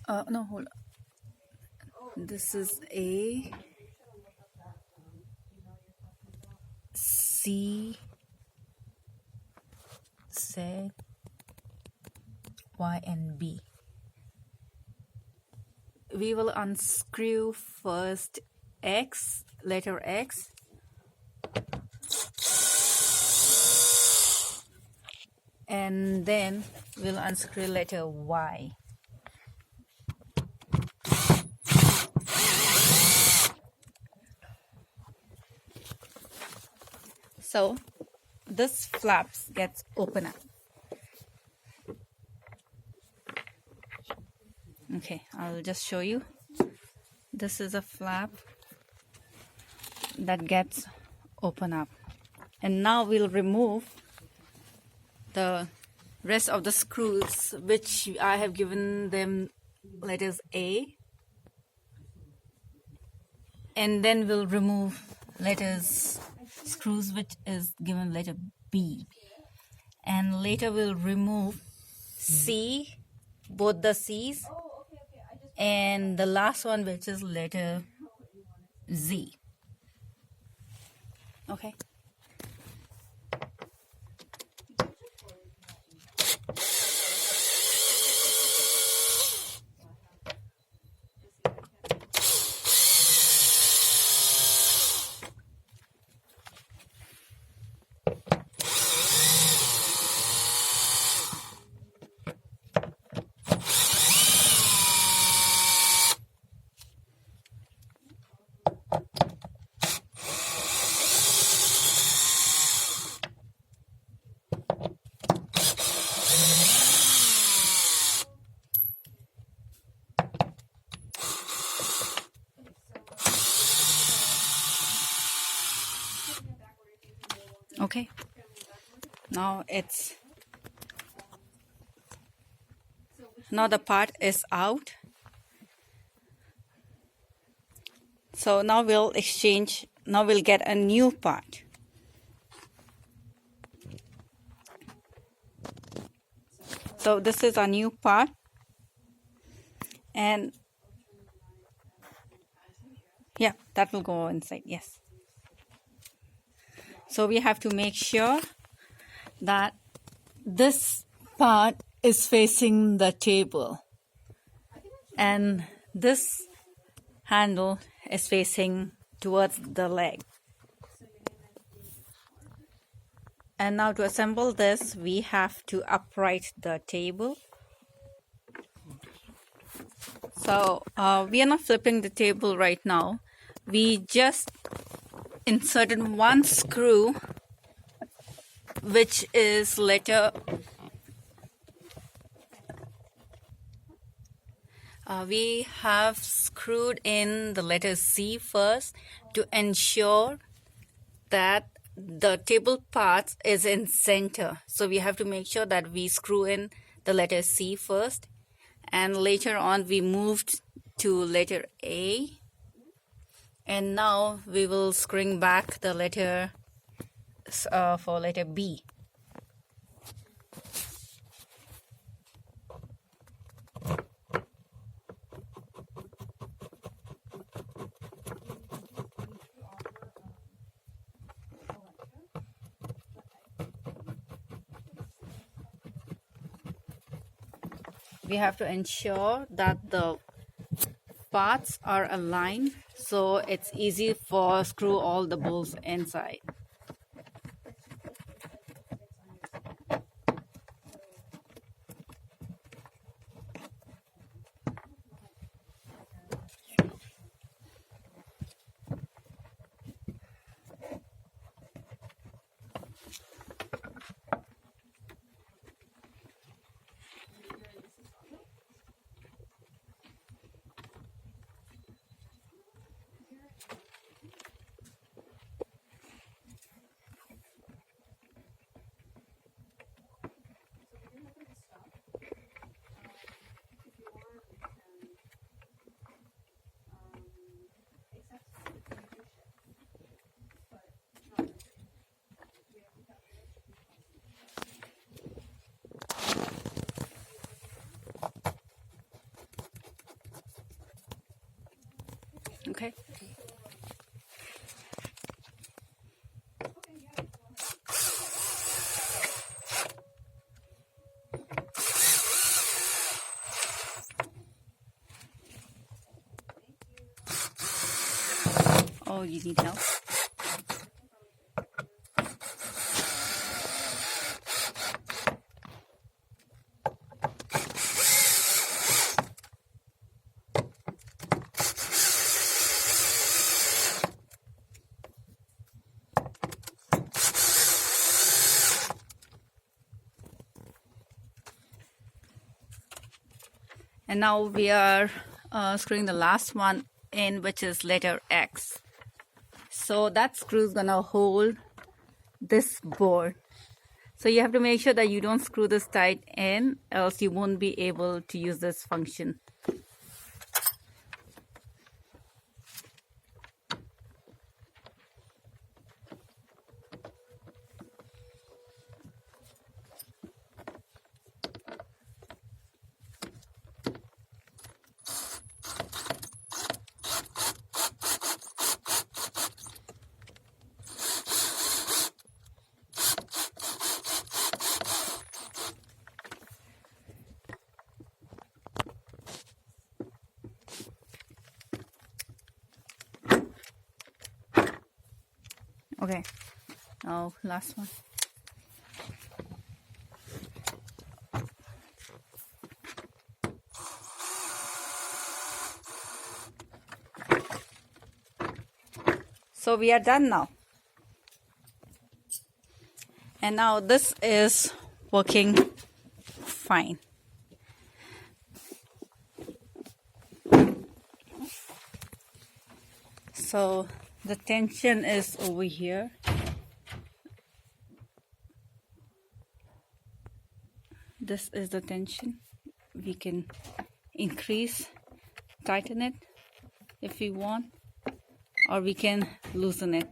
No, hold on. This is A, C, Z, Y, and B. We will unscrew first X, letter X, and then we'll unscrew letter Y. So this flaps gets open up. Okay, I'll just show you. This is a flap that gets open up, and now we'll remove the rest of the screws, which I have given them letters A, and then we'll remove screws which is given letter B, and later we'll remove C, both the C's, and the last one which is letter Z. Okay. Okay, now the part is out. So now we'll get a new part. So this is a new part, and yeah, that will go inside, yes. So we have to make sure that this part is facing the table and this handle is facing towards the leg. And now to assemble this, we have to upright the table. So we are not flipping the table right now. We just inserted one screw, which is letter we have screwed in the letter C first to ensure that the table part is in center. So we have to make sure that we screw in the letter C first, and later on we moved to letter A, and now we will screwing back the letter for letter B. We have to ensure that the parts are aligned so it's easy for screw all the bolts inside. Okay. Oh, you need help? And now we are screwing the last one in, which is letter X. So that screw is gonna hold this board. So you have to make sure that you don't screw this tight in, else you won't be able to use this function. Okay, now last one. So we are done now. And now this is working fine. So the tension is over here. This is the tension. We can increase, tighten it if we want, or we can loosen it.